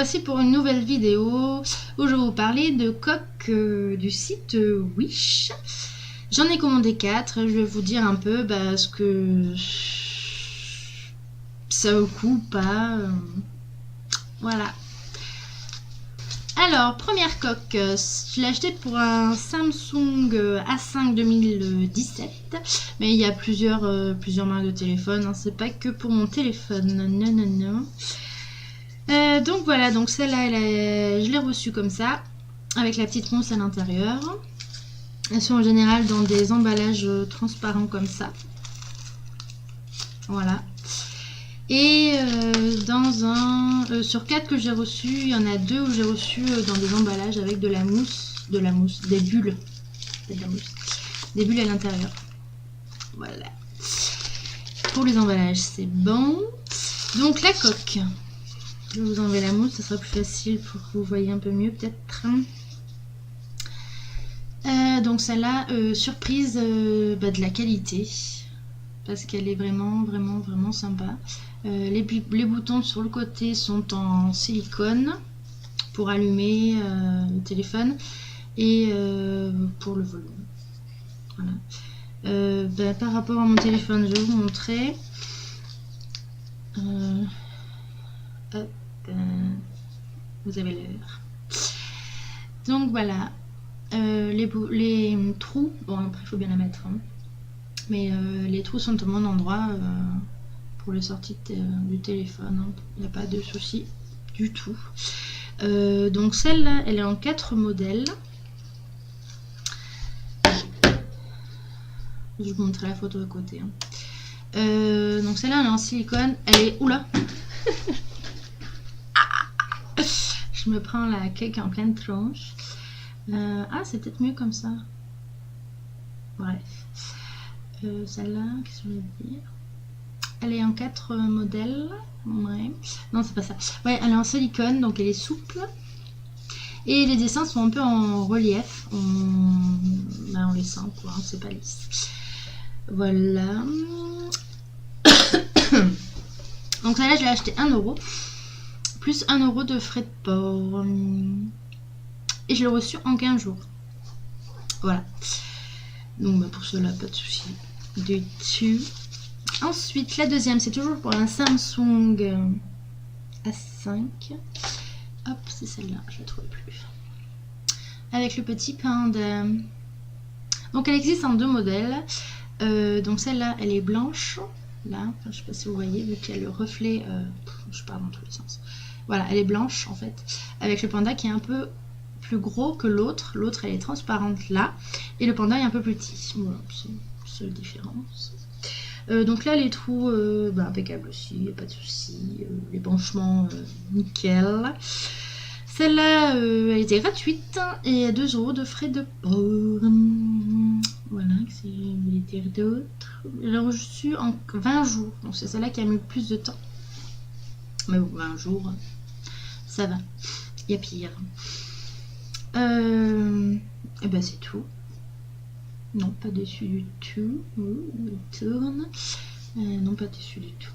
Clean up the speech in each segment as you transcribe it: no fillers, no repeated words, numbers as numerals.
voici pour une nouvelle vidéo où je vais vous parler de coques du site Wish. J'en ai commandé 4, je vais vous dire un peu ce que ça vaut le coup ou pas. Voilà. Alors, première coque, je l'ai acheté pour un Samsung A5 2017, mais il y a plusieurs marques de téléphone, hein, c'est pas que pour mon téléphone, non. Donc voilà, donc celle-là, je l'ai reçue comme ça, avec la petite mousse à l'intérieur. Elles sont en général dans des emballages transparents comme ça. Voilà. Et sur 4 que j'ai reçu, il y en a 2 où j'ai reçu dans des emballages avec des bulles. De la mousse. Des bulles à l'intérieur. Voilà. Pour les emballages, c'est bon. Donc la coque. Je vais vous enlever la mousse, ça sera plus facile pour que vous voyez un peu mieux peut-être. Donc celle-là, surprise de la qualité. Parce qu'elle est vraiment sympa. Les boutons sur le côté sont en silicone pour allumer le téléphone et pour le volume. Voilà. Par rapport à mon téléphone, je vais vous montrer. Vous avez l'air. Donc voilà. Les trous, bon après il faut bien la mettre, hein. Mais les trous sont au bon endroit pour les sorties du téléphone, hein. Il n'y a pas de souci du tout. Donc celle-là, elle est en 4 modèles. Je vous montrerai la photo à côté, hein. Donc celle-là, elle est en silicone. Elle est... Oula. Je me prends la cake en pleine tronche. C'est peut-être mieux comme ça. Bref. Celle-là, qu'est-ce que je veux dire? Elle est en 4 modèles. Ouais. Non, c'est pas ça. Ouais, elle est en silicone, donc elle est souple. Et les dessins sont un peu en relief. On les sent, quoi. Hein, c'est pas lisse. Voilà. Donc celle-là, je l'ai acheté 1 €. Plus 1 € de frais de port. Et je l'ai reçu en 15 jours. Voilà. Donc pour cela, pas de souci du tout. Ensuite, la deuxième, c'est toujours pour un Samsung A5. Hop, c'est celle-là, je ne la trouve plus. Avec le petit panda. Donc elle existe en 2 modèles. Donc celle-là, elle est blanche. Là, enfin, je ne sais pas si vous voyez, vu qu'il y a le reflet. Je pars dans tous les sens. Voilà, elle est blanche en fait. Avec le panda qui est un peu plus gros que l'autre. L'autre, elle est transparente là. Et le panda est un peu plus petit. Voilà, c'est la seule différence. Donc là, les trous, impeccable aussi, il n'y a pas de souci. Les branchements, nickel. Celle-là, elle était gratuite et à 2 € de frais de port. Voilà, c'est militaire d'autres. Je l'ai reçu en 20 jours. Donc c'est celle-là qui a mis le plus de temps. Mais bon, 20 jours, ça va. Il y a pire. Et ben c'est tout. Non, pas déçu du tout. Il tourne. Non, pas déçu du tout.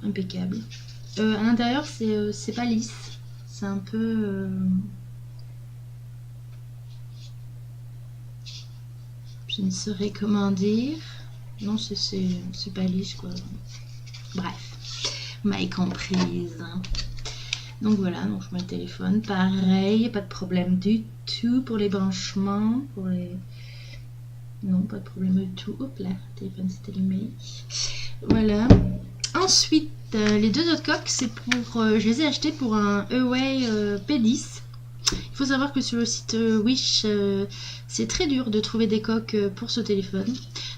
Impeccable. À l'intérieur, c'est pas lisse. C'est un peu... Je ne saurais comment dire. Non, c'est pas lisse, quoi. Bref, m'avez comprise. Donc voilà, donc je mets le téléphone. Pareil, pas de problème du tout pour les branchements. Non, pas de problème du tout. Hop là, le téléphone s'est allumé. Voilà. Ensuite, les 2 autres coques, c'est pour... je les ai achetées pour un Huawei P10. Il faut savoir que sur le site Wish, c'est très dur de trouver des coques pour ce téléphone.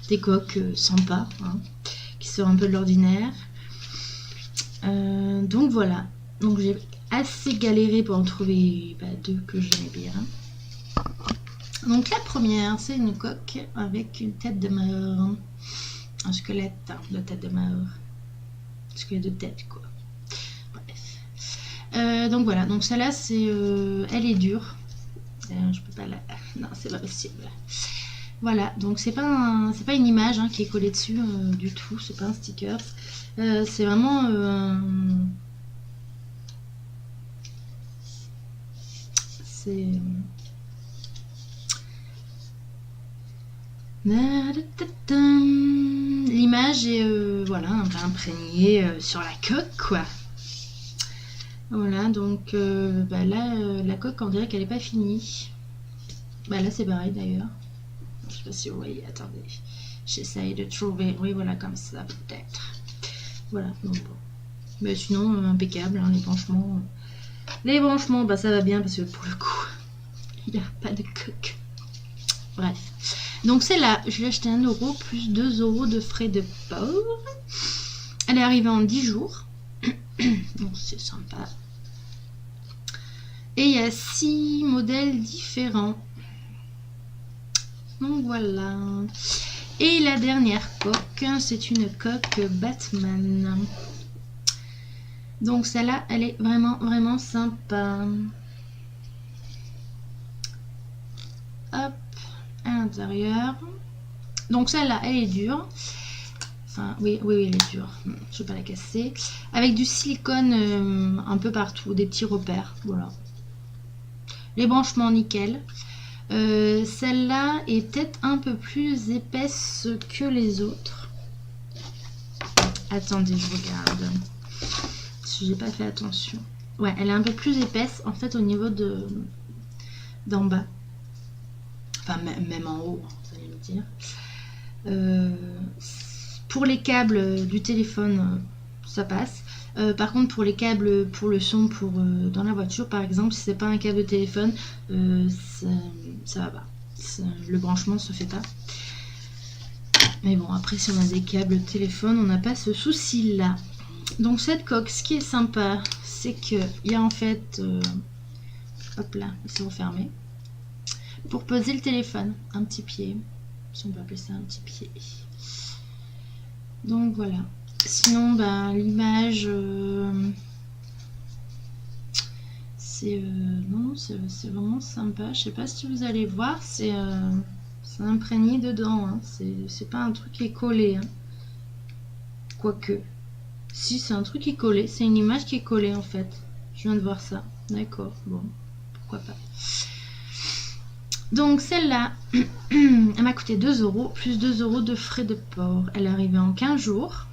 Des coques sympas, hein, qui sortent un peu de l'ordinaire. Donc voilà. Donc j'ai assez galéré pour en trouver 2 que j'aimais bien. Donc la première, c'est une coque avec une tête de mort. Un squelette de tête de mort. Squelette de tête, quoi. Bref. Donc voilà, donc celle-là, elle est dure. Je peux pas la... Non, c'est pas possible. Voilà, donc c'est pas une image qui est collée dessus du tout. C'est pas un sticker. C'est vraiment... C'est... L'image est voilà, un peu imprégnée sur la coque, quoi. Voilà, donc bah là, la coque, on dirait qu'elle n'est pas finie. Bah là, c'est pareil d'ailleurs. Je sais pas si vous voyez, attendez. J'essaye de trouver, oui, voilà, comme ça, peut-être. Voilà, donc bon. Mais sinon, impeccable, hein, les branchements. Les branchements, bah ça va bien parce que pour le coup, il n'y a pas de coque. Bref. Donc celle-là, je l'ai acheté 1 € plus 2 € de frais de port. Elle est arrivée en 10 jours. Donc c'est sympa. Et il y a 6 modèles différents. Donc voilà. Et la dernière coque, c'est une coque Batman. Donc celle-là, elle est vraiment sympa. Hop, à l'intérieur. Donc celle-là, elle est dure. Enfin, oui, elle est dure. Je ne vais pas la casser. Avec du silicone un peu partout, des petits repères. Voilà. Les branchements nickel. Celle-là est peut-être un peu plus épaisse que les autres. Attendez, je regarde. Si j'ai pas fait attention. Ouais, elle est un peu plus épaisse en fait au niveau d'en bas. Enfin, même en haut, vous allez me dire. Pour les câbles du téléphone, ça passe. Par contre, pour les câbles pour le son, dans la voiture par exemple, si c'est pas un câble de téléphone, ça va pas. Le branchement se fait pas. Mais bon, après, si on a des câbles de téléphone, on n'a pas ce souci-là. Donc cette coque, ce qui est sympa, c'est qu'il y a en fait, hop là, c'est refermé, pour poser le téléphone, un petit pied, si on peut appeler ça un petit pied. Donc voilà. Sinon, ben, l'image, c'est vraiment sympa. Je sais pas si vous allez voir, c'est imprégné dedans. Hein. C'est pas un truc qui est collé. Hein. Quoique. Si, c'est un truc qui est collé. C'est une image qui est collée en fait. Je viens de voir ça. D'accord. Bon, pourquoi pas. Donc celle-là, elle m'a coûté 2 € plus 2 € de frais de port. Elle est arrivée en 15 jours.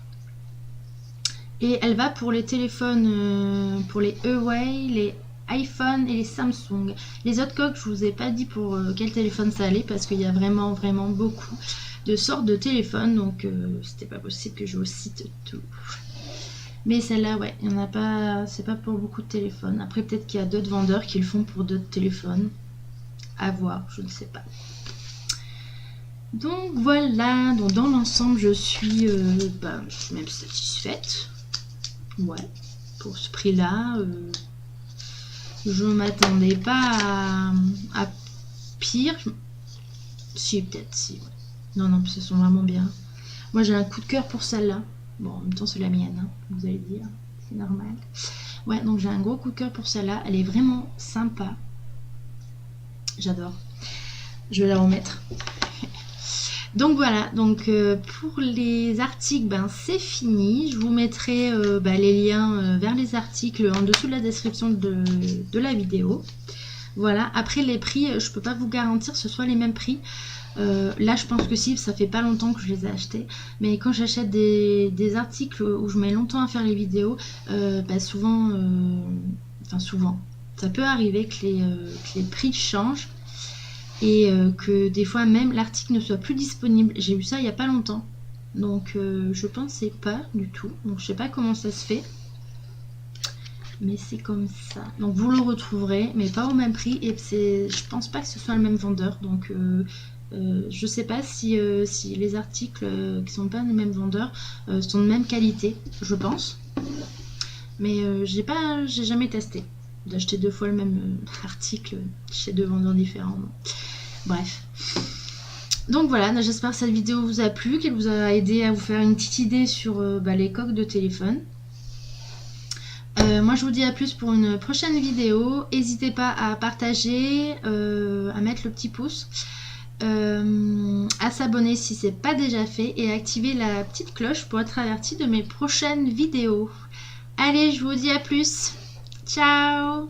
Et elle va pour les téléphones, pour les Huawei, les iPhone et les Samsung. Les autres coques, je vous ai pas dit pour quel téléphone ça allait parce qu'il y a vraiment beaucoup de sortes de téléphones. Donc c'était pas possible que je vous cite tout. Mais celle-là, ouais, il n'y en a pas, c'est pas pour beaucoup de téléphones. Après, peut-être qu'il y a d'autres vendeurs qui le font pour d'autres téléphones. À voir, je ne sais pas. Donc voilà, donc dans l'ensemble, je suis même satisfaite. Ouais, pour ce prix-là, je ne m'attendais pas à pire. Si, peut-être, si. Ouais. Non, ça sont vraiment bien. Moi, j'ai un coup de cœur pour celle-là. Bon, en même temps, c'est la mienne, hein, vous allez dire. C'est normal. Ouais, donc j'ai un gros coup de cœur pour celle-là. Elle est vraiment sympa. J'adore. Je vais la remettre. Donc voilà, donc pour les articles, ben, c'est fini. Je vous mettrai les liens vers les articles en dessous de la description de la vidéo. Voilà, après les prix, je peux pas vous garantir que ce soit les mêmes prix. Là je pense que si, ça fait pas longtemps que je les ai achetés, mais quand j'achète des articles où je mets longtemps à faire les vidéos, souvent, ça peut arriver que les prix changent et que des fois même l'article ne soit plus disponible. J'ai vu ça il y a pas longtemps, donc je pensais pas du tout, donc je sais pas comment ça se fait, mais c'est comme ça. Donc vous le retrouverez, mais pas au même prix, et je pense pas que ce soit le même vendeur, donc je sais pas si les articles qui sont pas les mêmes vendeurs sont de même qualité, je pense, mais j'ai jamais testé d'acheter 2 fois le même article chez 2 vendeurs différents. Bref, donc voilà, j'espère que cette vidéo vous a plu, qu'elle vous a aidé à vous faire une petite idée sur les coques de téléphone. Moi je vous dis à plus pour une prochaine vidéo. N'hésitez pas à partager, à mettre le petit pouce, à s'abonner si c'est pas déjà fait et à activer la petite cloche pour être averti de mes prochaines vidéos. Allez, je vous dis à plus. Ciao.